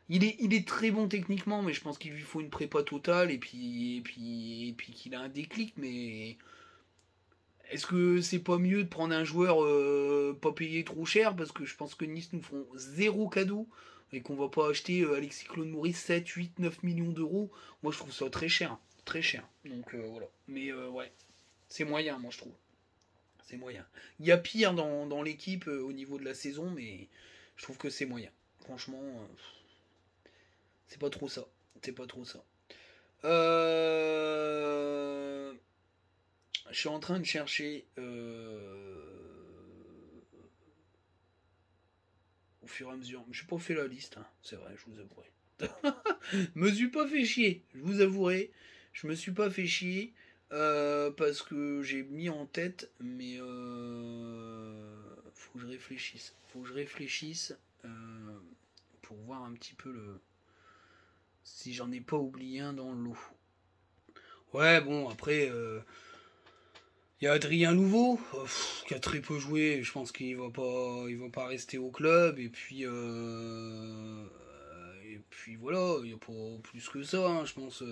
Il est très bon techniquement, mais je pense qu'il lui faut une prépa totale et puis qu'il a un déclic. Mais est-ce que c'est pas mieux de prendre un joueur pas payer trop cher parce que je pense que Nice nous feront zéro cadeau et qu'on va pas acheter Alexis Claude Maurice 7, 8, 9 millions d'euros. Moi je trouve ça très cher. Très cher. Donc voilà. Mais ouais, c'est moyen, moi je trouve. C'est moyen. Il y a pire dans l'équipe au niveau de la saison, mais je trouve que c'est moyen. Franchement, c'est pas trop ça. C'est pas trop ça. Je suis en train de chercher au fur et à mesure. J'ai pas fait la liste, hein, c'est vrai, je vous avouerai. Me suis pas fait chier, je vous avouerai. Je me suis pas fait chier parce que j'ai mis en tête, mais faut que je réfléchisse. Faut que je réfléchisse pour voir un petit peu si j'en ai pas oublié un dans l'eau. Ouais, bon, après, il y a Adrien Louveau, qui a très peu joué. Je pense qu'il va pas rester au club. Et puis voilà, il n'y a pas plus que ça, hein, je pense.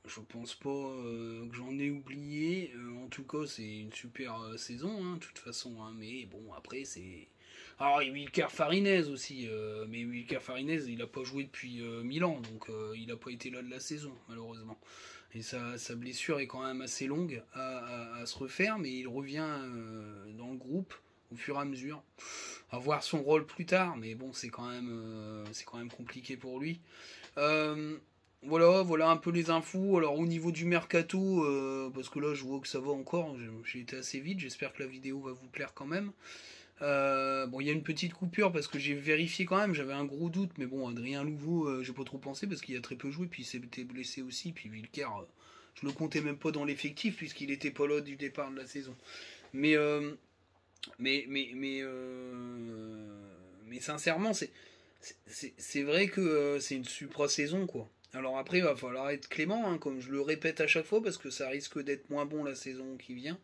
Je pense pas que j'en ai oublié. En tout cas, c'est une super saison, hein, de toute façon. Hein, mais bon, après, c'est. Alors, il y a Wilker Farinez aussi. Mais Wilker Farinez, il n'a pas joué depuis 1000 ans. Donc, il n'a pas été là de la saison, malheureusement. Et sa blessure est quand même assez longue à se refaire. Mais il revient dans le groupe au fur et à mesure. À voir son rôle plus tard. Mais bon, c'est quand même compliqué pour lui. Voilà un peu les infos. Alors au niveau du mercato, parce que là je vois que ça va encore, j'ai été assez vite, j'espère que la vidéo va vous plaire quand même. Bon, il y a une petite coupure parce que j'ai vérifié quand même, j'avais un gros doute, mais bon, Adrien Louveau, j'ai pas trop pensé parce qu'il a très peu joué, puis il s'était blessé aussi, puis Wilker, je le comptais même pas dans l'effectif puisqu'il était pas là du départ de la saison. Mais, mais sincèrement, c'est vrai que c'est une supra-saison, quoi. Alors après, il va falloir être clément, hein, comme je le répète à chaque fois, parce que ça risque d'être moins bon la saison qui vient.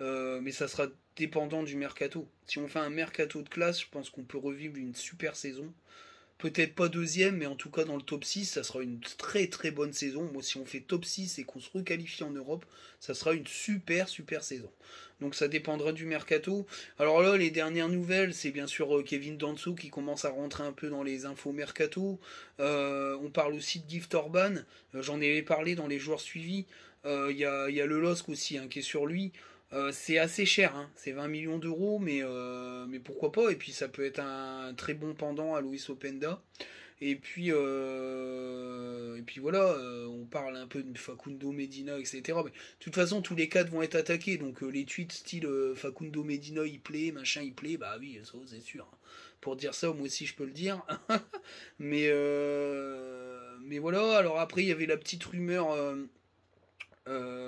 Mais ça sera dépendant du mercato. Si on fait un mercato de classe, je pense qu'on peut revivre une super saison. Peut-être pas deuxième, mais en tout cas dans le top 6, ça sera une très très bonne saison. Moi, si on fait top 6 et qu'on se requalifie en Europe, ça sera une super super saison. Donc ça dépendra du mercato. Alors là, les dernières nouvelles, c'est bien sûr Kevin Danso qui commence à rentrer un peu dans les infos mercato. On parle aussi de Gift Orban. J'en ai parlé dans les joueurs suivis. Y a le LOSC aussi hein, qui est sur lui. C'est assez cher, hein. C'est 20 millions d'euros, mais pourquoi pas. Et puis ça peut être un très bon pendant à Luis Openda. Et puis voilà, on parle un peu de Facundo Medina, etc. Mais de toute façon, tous les cadres vont être attaqués. Donc les tweets style Facundo Medina, il plaît, machin, il plaît, bah oui, ça c'est sûr. Pour dire ça, moi aussi je peux le dire. mais voilà, alors après, il y avait la petite rumeur.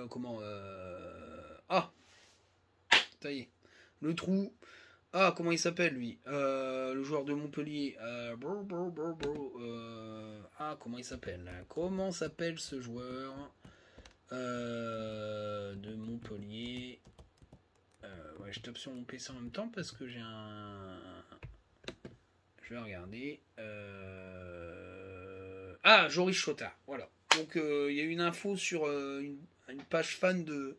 Comment Ah, ça y est. Le trou. Ah, comment il s'appelle lui le joueur de Montpellier. Ah, comment il s'appelle Comment s'appelle ce joueur de Montpellier Ouais, je tape sur mon PC en même temps parce que j'ai un. Je vais regarder. Ah, Joris Chotard. Voilà. Donc, il y a une info sur une page fan de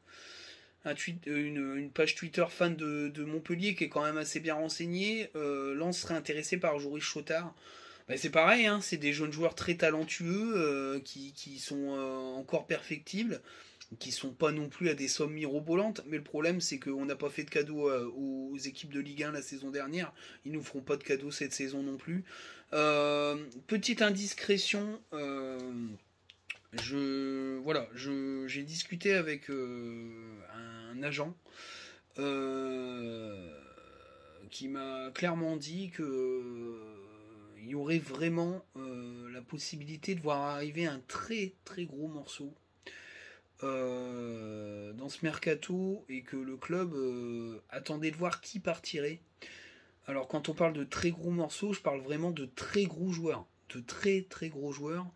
une page Twitter fan de Montpellier qui est quand même assez bien renseignée. Lens serait intéressé par Joris Chotard. Ben, c'est pareil, hein, c'est des jeunes joueurs très talentueux qui sont encore perfectibles, qui sont pas non plus à des sommes mirobolantes. Mais le problème, c'est qu'on n'a pas fait de cadeau aux équipes de Ligue 1 la saison dernière. Ils nous feront pas de cadeau cette saison non plus. Petite indiscrétion. J'ai discuté avec un agent qui m'a clairement dit que il y aurait vraiment la possibilité de voir arriver un très très gros morceau dans ce mercato et que le club attendait de voir qui partirait. Alors quand on parle de très gros morceaux, je parle vraiment de très gros joueurs, de très très gros joueurs.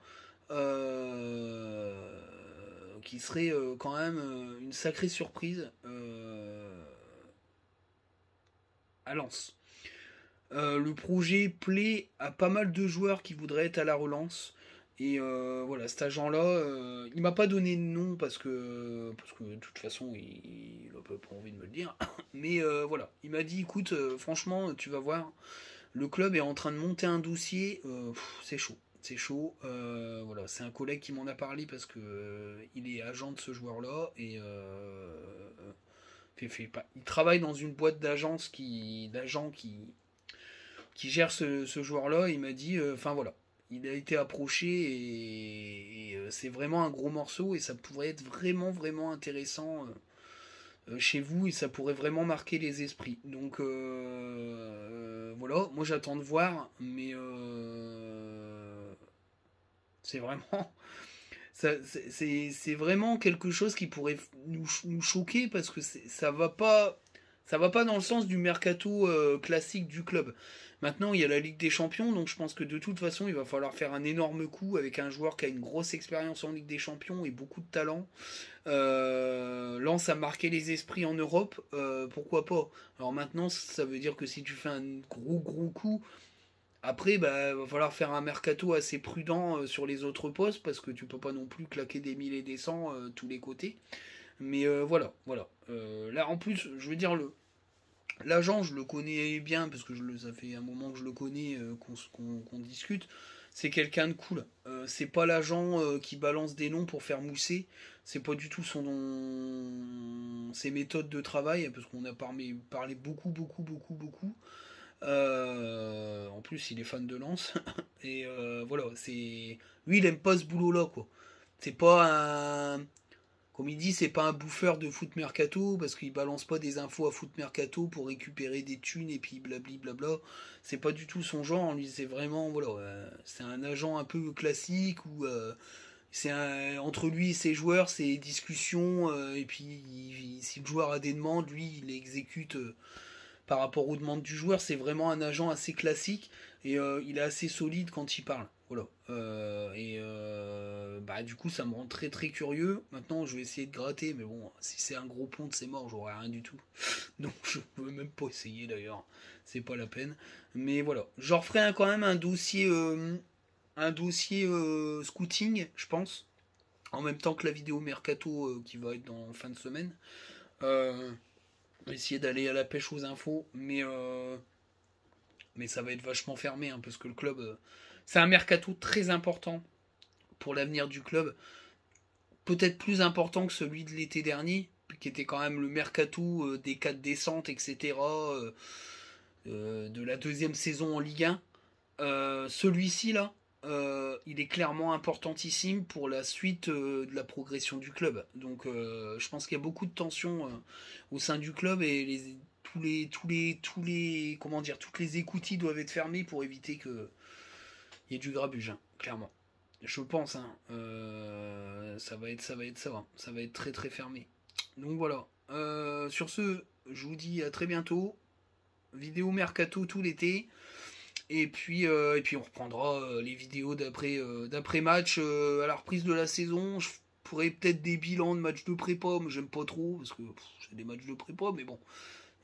Qui serait quand même une sacrée surprise à Lens. Le projet plaît à pas mal de joueurs qui voudraient être à la relance Et voilà, cet agent-là, il m'a pas donné de nom parce que de toute façon, il a pas envie de me le dire. Mais voilà, il m'a dit, écoute, franchement, tu vas voir, le club est en train de monter un dossier, c'est chaud. C'est chaud. Voilà, c'est un collègue qui m'en a parlé parce que il est agent de ce joueur-là et il travaille dans une boîte d'agents qui gère ce joueur-là. Il m'a dit, enfin voilà, il a été approché et c'est vraiment un gros morceau et ça pourrait être vraiment vraiment intéressant chez vous et ça pourrait vraiment marquer les esprits. Donc voilà, moi j'attends de voir, mais c'est vraiment c'est vraiment quelque chose qui pourrait nous choquer parce que ça va pas dans le sens du mercato classique du club. Maintenant, il y a la Ligue des Champions, donc je pense que de toute façon, il va falloir faire un énorme coup avec un joueur qui a une grosse expérience en Ligue des Champions et beaucoup de talent. Lens a marqué les esprits en Europe, pourquoi pas. Alors maintenant, ça veut dire que si tu fais un gros coup, après, bah, va falloir faire un mercato assez prudent sur les autres postes parce que tu peux pas non plus claquer des 1000 et des 100 tous les côtés. Mais voilà, voilà. Là, en plus, je veux dire, l'agent, je le connais bien parce que ça fait un moment que je le connais, qu'on discute. C'est quelqu'un de cool. C'est pas l'agent qui balance des noms pour faire mousser. C'est pas du tout ses méthodes de travail parce qu'on a parlé beaucoup. En plus, il est fan de Lens. Et voilà, lui, il aime pas ce boulot-là, quoi. C'est pas un. Comme il dit, c'est pas un bouffeur de foot mercato parce qu'il balance pas des infos à foot mercato pour récupérer des thunes et puis blabla. C'est pas du tout son genre. Lui, c'est vraiment voilà, c'est un agent un peu classique où entre lui et ses joueurs, c'est discussions et puis si le joueur a des demandes, lui, il les exécute par rapport aux demandes du joueur. C'est vraiment un agent assez classique et il est assez solide quand il parle. Voilà. Bah, du coup, ça me rend très très curieux. Maintenant, je vais essayer de gratter, mais bon, si c'est un gros ponte, c'est mort, j'aurai rien du tout. Donc, je peux même pas essayer d'ailleurs. C'est pas la peine. Mais voilà. Je referai quand même un dossier scouting, je pense. En même temps que la vidéo mercato qui va être dans fin de semaine. Euh, Essayer d'aller à la pêche aux infos, mais ça va être vachement fermé parce que le club, c'est un mercato très important pour l'avenir du club, peut-être plus important que celui de l'été dernier, qui était quand même le mercato des 4 descentes, etc., de la deuxième saison en Ligue 1. Celui-ci là, il est clairement importantissime pour la suite de la progression du club. Donc je pense qu'il y a beaucoup de tensions au sein du club et comment dire, toutes les écoutilles doivent être fermées pour éviter que il y ait du grabuge, clairement. Je pense, ça va être ça, ça va être très très fermé. Donc voilà. Sur ce, je vous dis à très bientôt. Vidéo mercato tout l'été. Et puis on reprendra les vidéos d'après match à la reprise de la saison. Je ferai peut-être des bilans de matchs de prépa, mais j'aime pas trop parce que c'est des matchs de prépa, mais bon.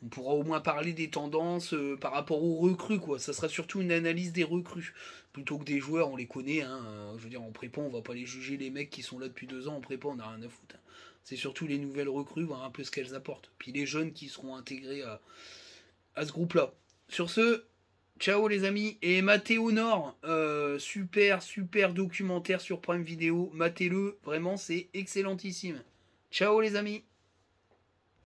On pourra au moins parler des tendances par rapport aux recrues, quoi. Ça sera surtout une analyse des recrues. Plutôt que des joueurs, on les connaît, je veux dire, en prépa, on va pas les juger les mecs qui sont là depuis 2 ans. En prépa, on n'a rien à foutre. C'est surtout les nouvelles recrues, voir un peu ce qu'elles apportent. Puis les jeunes qui seront intégrés à ce groupe-là. Sur ce, ciao les amis. Et Mathéo Nord, super documentaire sur Prime Video. Matez-le, vraiment, c'est excellentissime. Ciao les amis.